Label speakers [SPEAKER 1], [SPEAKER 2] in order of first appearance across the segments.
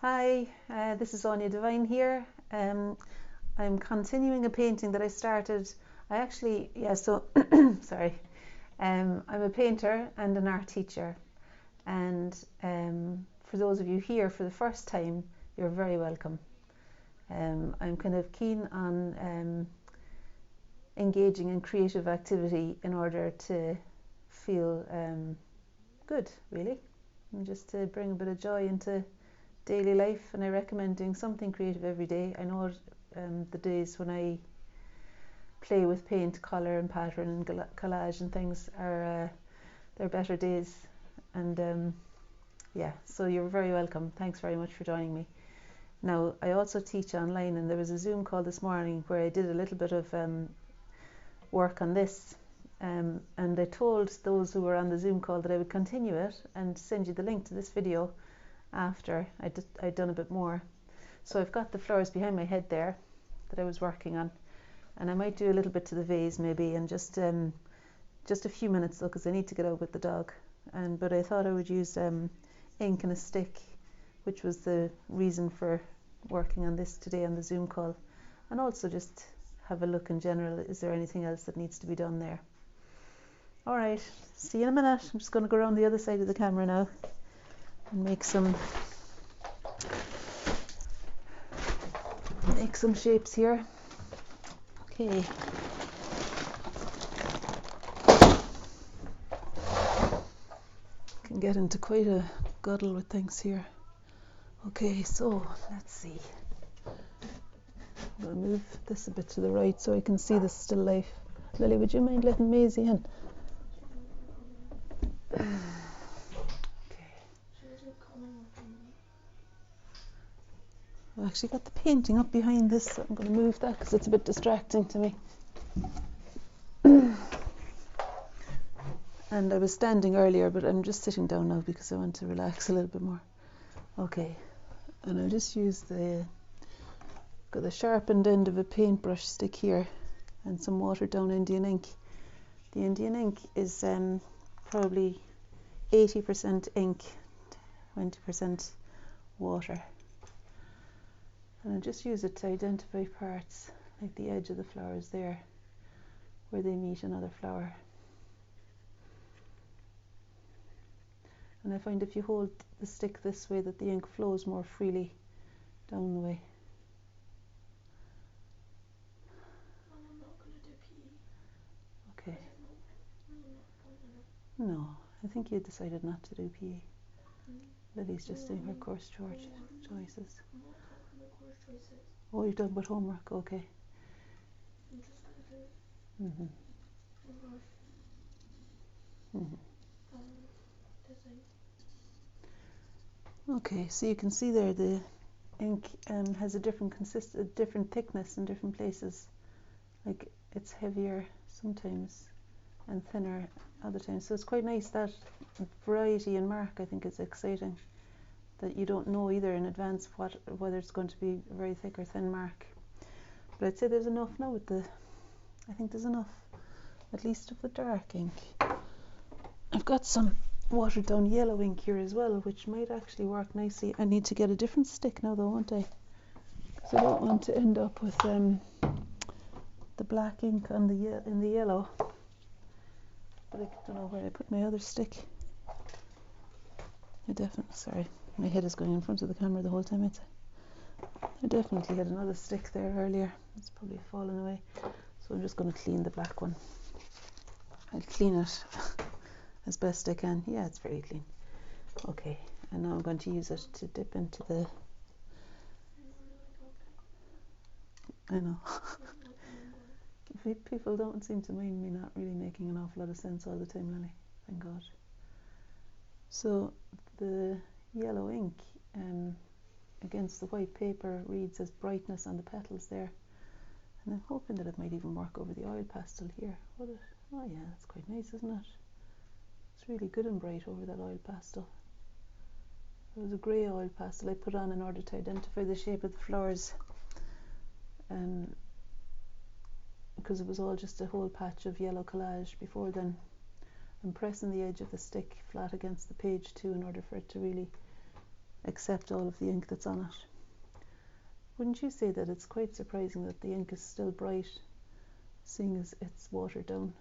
[SPEAKER 1] Hi, this is Anya Devine here. I'm continuing a painting that I started. Sorry. I'm a painter and an art teacher. And for those of you here for the first time, you're very welcome. I'm kind of keen on engaging in creative activity in order to feel good, really, and just to bring a bit of joy into daily life. And I recommend doing something creative every day. I know the days when I play with paint, colour and pattern and collage and things are they're better days. And so you're very welcome. Thanks very much for joining me. Now, I also teach online, and there was a Zoom call this morning where I did a little bit of work on this, and I told those who were on the Zoom call that I would continue it and send you the link to this video after I'd done a bit more. So I've got the flowers behind my head there that I was working on, and I might do a little bit to the vase maybe, and just a few minutes though, because I need to get out with the dog. But I thought I would use ink and a stick, which was the reason for working on this today on the Zoom call, and also just have a look in general. Is there anything else that needs to be done there? All right, see you in a minute. I'm just going to go around the other side of the camera now and make some shapes here. Okay. Can get into quite a guddle with things here. Okay, so let's see. I'm going to move this a bit to the right so I can see the still life. Lily, would you mind letting Maisie in? I've actually got the painting up behind this, so I'm going to move that because it's a bit distracting to me. And I was standing earlier, but I'm just sitting down now because I want to relax a little bit more. Okay, and I'll just use got the sharpened end of a paintbrush stick here and some watered down Indian ink. The Indian ink is probably 80% ink, 20% water. And I'll just use it to identify parts, like the edge of the flowers there, where they meet another flower. And I find if you hold the stick this way that the ink flows more freely down the way.
[SPEAKER 2] I'm not going to do PE.
[SPEAKER 1] Okay. No, I think you decided not to do PE. Lily's just doing her course choices.
[SPEAKER 2] I'm not talking about course choices.
[SPEAKER 1] Oh, you're talking about homework, okay.
[SPEAKER 2] I'm just going to do design.
[SPEAKER 1] Okay, so you can see there the ink has a different thickness in different places. Like it's heavier sometimes and thinner other times. So it's quite nice, that variety in mark. I think is exciting, that you don't know either in advance whether it's going to be a very thick or thin mark. But I'd say there's enough now I think there's enough, at least of the dark ink. I've got some watered down yellow ink here as well, which might actually work nicely. I need to get a different stick now though, won't I? Because I don't want to end up with the black ink on in the yellow. But I don't know where I put my other stick. Sorry, my head is going in front of the camera the whole time. I definitely had another stick there earlier. It's probably fallen away. So I'm just going to clean the black one. I'll clean it as best I can. Yeah, it's very clean. Okay, and now I'm going to use it to dip into the... I know. People don't seem to mind me not really making an awful lot of sense all the time, Lily. Thank God. So the yellow ink against the white paper reads as brightness on the petals there. And I'm hoping that it might even work over the oil pastel here. Oh yeah, that's quite nice, isn't it? It's really good and bright over that oil pastel. There was a grey oil pastel I put on in order to identify the shape of the flowers, because it was all just a whole patch of yellow collage before then. I'm pressing the edge of the stick flat against the page too in order for it to really accept all of the ink that's on it. Wouldn't you say that it's quite surprising that the ink is still bright, seeing as it's watered down?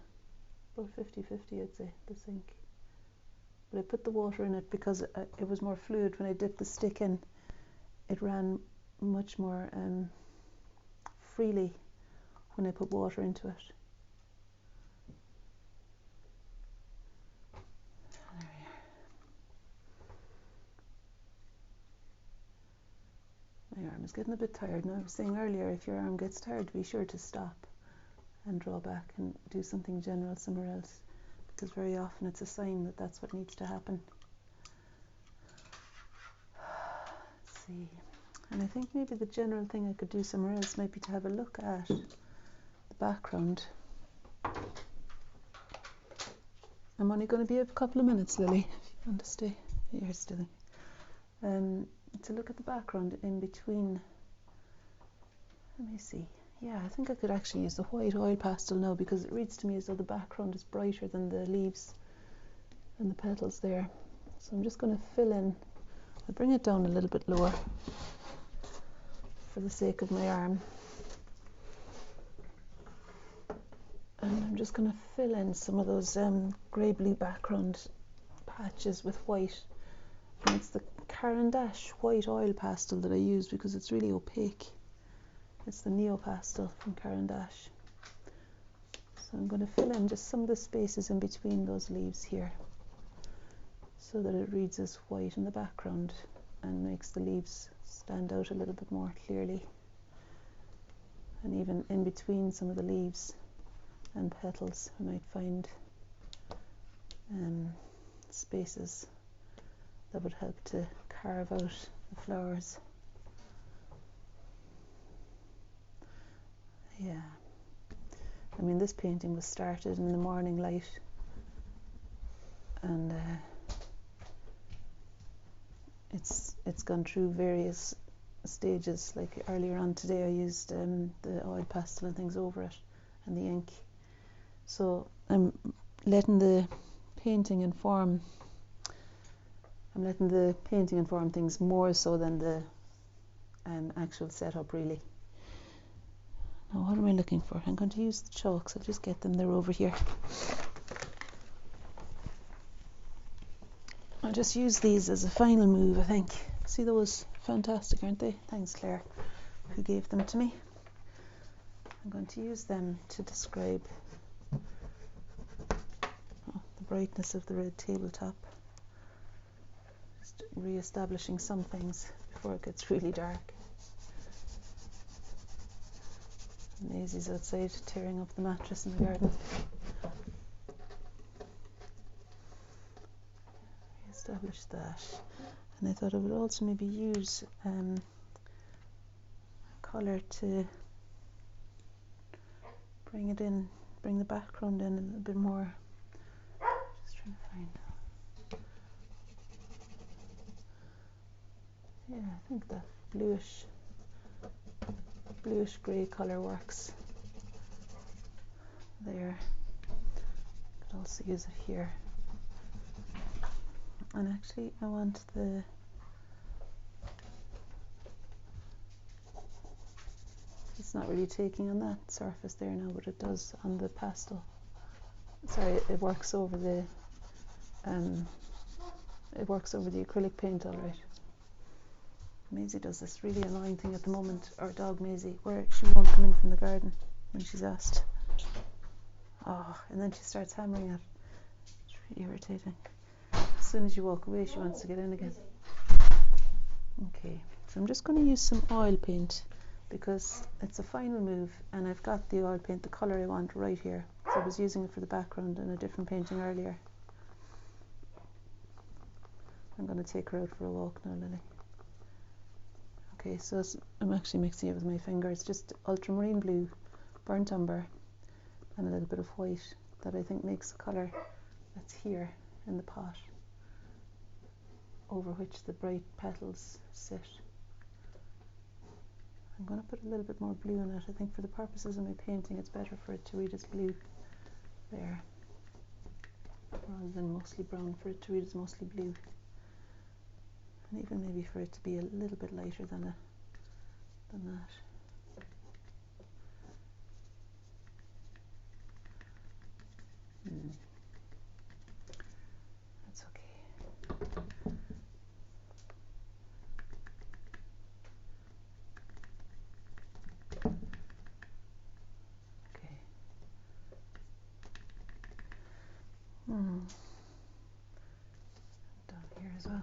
[SPEAKER 1] About 50-50 I'd say, this ink. But I put the water in it because it was more fluid. When I dipped the stick in, it ran much more freely when I put water into it. There we are. My arm is getting a bit tired now. I was saying earlier, if your arm gets tired, be sure to stop and draw back and do something general somewhere else, because very often it's a sign that that's what needs to happen. Let's see. And I think maybe the general thing I could do somewhere else might be to have a look at the background. I'm only going to be a couple of minutes, Lily, if you want to stay here still. To look at the background in between. Let me see. Yeah, I think I could actually use the white oil pastel now, because it reads to me as though the background is brighter than the leaves and the petals there. So I'm just going to fill in. I'll bring it down a little bit lower for the sake of my arm. And I'm just going to fill in some of those grey-blue background patches with white. And it's the Caran d'Ache white oil pastel that I use because it's really opaque. It's the Neo Pastel from Caran d'Ache. So I'm going to fill in just some of the spaces in between those leaves here, so that it reads as white in the background and makes the leaves stand out a little bit more clearly. And even in between some of the leaves and petals, I might find spaces that would help to carve out the flowers. Yeah, I mean, this painting was started in the morning light, and it's gone through various stages. Like earlier on today I used the oil pastel and things over it and the ink. So I'm letting the painting inform things more so than the actual setup, really. Now, what am I looking for? I'm going to use the chalks. I'll just get them. They're over here. I'll just use these as a final move, I think. See those? Fantastic, aren't they? Thanks, Claire, who gave them to me. I'm going to use them to describe the brightness of the red tabletop. Just re-establishing some things before it gets really dark. Daisies outside tearing up the mattress in the garden. Establish that, and I thought I would also maybe use colour to bring the background in a little bit more. Just trying to find. Yeah, I think that bluish grey colour works there. Could also use it here. And actually I want it's not really taking on that surface there now, but it does on the pastel. Sorry, it works over the acrylic paint all right. Maisie does this really annoying thing at the moment, our dog Maisie, where she won't come in from the garden when she's asked. And then she starts hammering at it. It's really irritating. As soon as you walk away, she wants to get in again. Okay, so I'm just going to use some oil paint because it's a final move, and I've got the oil paint, the colour I want, right here. So I was using it for the background in a different painting earlier. I'm going to take her out for a walk now, Lily. Okay, so I'm actually mixing it with my finger. It's just ultramarine blue, burnt umber, and a little bit of white that I think makes the colour that's here in the pot, over which the bright petals sit. I'm going to put a little bit more blue in it. I think for the purposes of my painting it's better for it to read as blue there, rather than mostly brown, for it to read as mostly blue. and even maybe for it to be a little bit lighter than that. That's okay. Okay. Down here as well.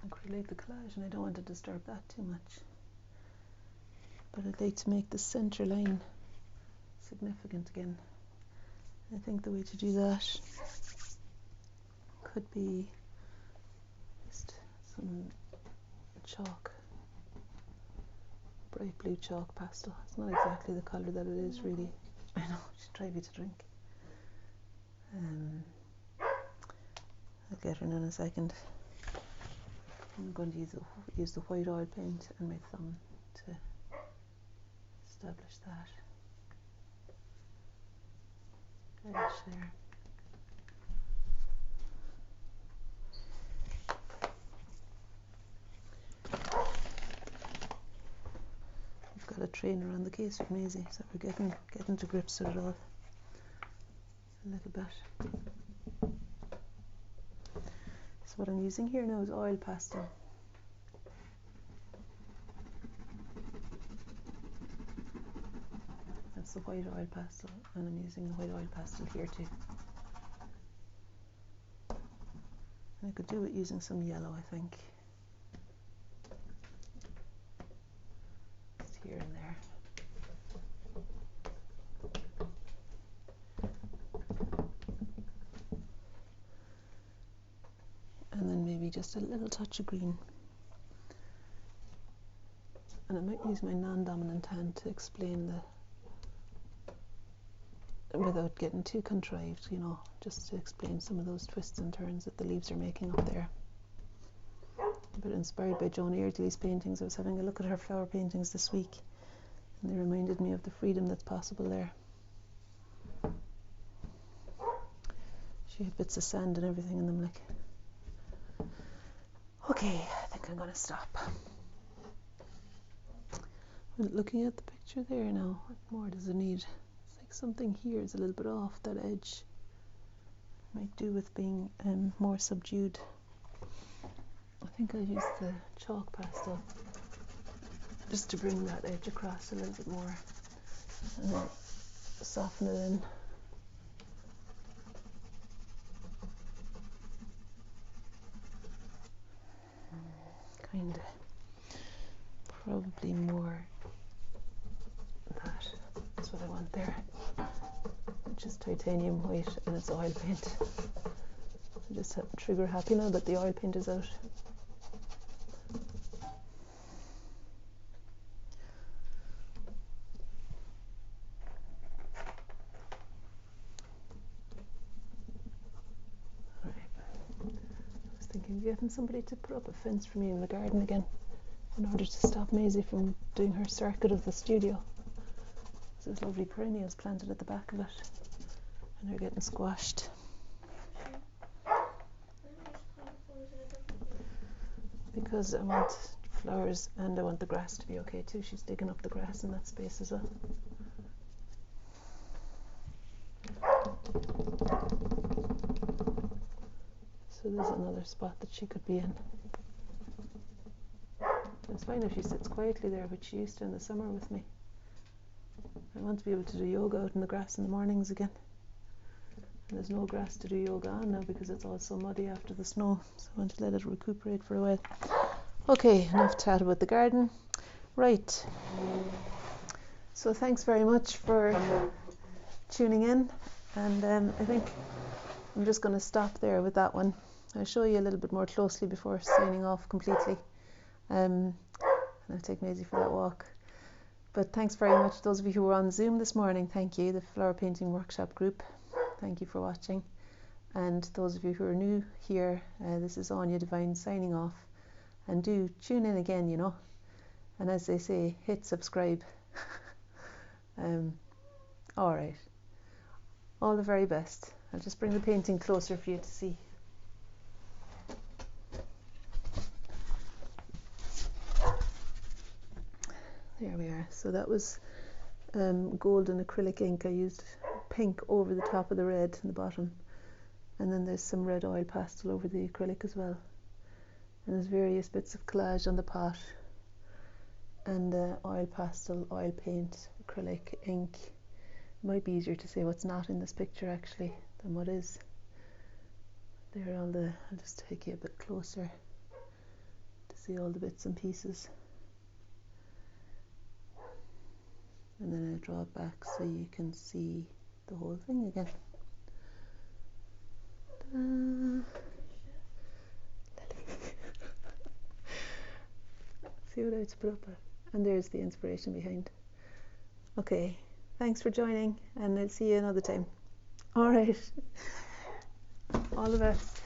[SPEAKER 1] I quite like the collage and I don't want to disturb that too much. But I'd like to make the centre line significant again. I think the way to do that could be just some chalk, bright blue chalk pastel. It's not exactly the colour that it is really. I know, she's trying to drink. I'll get her in a second. I'm going to use the white oil paint and my thumb to establish that edge there. I've got a trainer on the case with Maisie, so we're getting to grips with it all a little bit. So what I'm using here now is oil pastel. That's the white oil pastel, and I'm using the white oil pastel here too. And I could do it using some yellow, I think. Just here and there. And then maybe just a little touch of green. And I might use my non-dominant hand to explain without getting too contrived, you know, just to explain some of those twists and turns that the leaves are making up there. A bit inspired by Joan Airdley's paintings. I was having a look at her flower paintings this week, and they reminded me of the freedom that's possible there. She had bits of sand and everything in them, like. Okay, I think I'm going to stop. Looking at the picture there now, what more does it need? It's like something here is a little bit off that edge. Might do with being more subdued. I think I'll use the chalk pastel just to bring that edge across a little bit more and then soften it in. Kinda. Probably more that. That's what I want there. Just titanium white and it's oil paint. I just trigger happy now that the oil paint is out. Right. I was thinking of getting somebody to put up a fence for me in the garden again, in order to stop Maisie from doing her circuit of the studio. There's lovely perennials planted at the back of it, and they're getting squashed. Because I want flowers and I want the grass to be okay too. She's digging up the grass in that space as well. So there's another spot that she could be in. It's fine if she sits quietly there, but she used to in the summer with me. I want to be able to do yoga out in the grass in the mornings again. And there's no grass to do yoga on now because it's all so muddy after the snow. So I want to let it recuperate for a while. Okay, enough chat about the garden. Right. So thanks very much for tuning in. And I think I'm just going to stop there with that one. I'll show you a little bit more closely before signing off completely. And I'll take Maisie for that walk. But thanks very much. Those of you who were on Zoom this morning, thank you. The Flower Painting Workshop group, thank you for watching. And those of you who are new here, this is Anya Devine signing off. And do tune in again, you know. And as they say, hit subscribe. All right. All the very best. I'll just bring the painting closer for you to see. There we are. So that was golden acrylic ink. I used pink over the top of the red in the bottom, and then there's some red oil pastel over the acrylic as well, and there's various bits of collage on the pot, and oil pastel, oil paint, acrylic ink. It might be easier to say what's not in this picture actually than what is. There are all the, I'll just take you a bit closer to see all the bits and pieces. And then I draw it back so you can see the whole thing again. See what I had to put up at. And there's the inspiration behind. Okay, thanks for joining, and I'll see you another time. All right, all the best.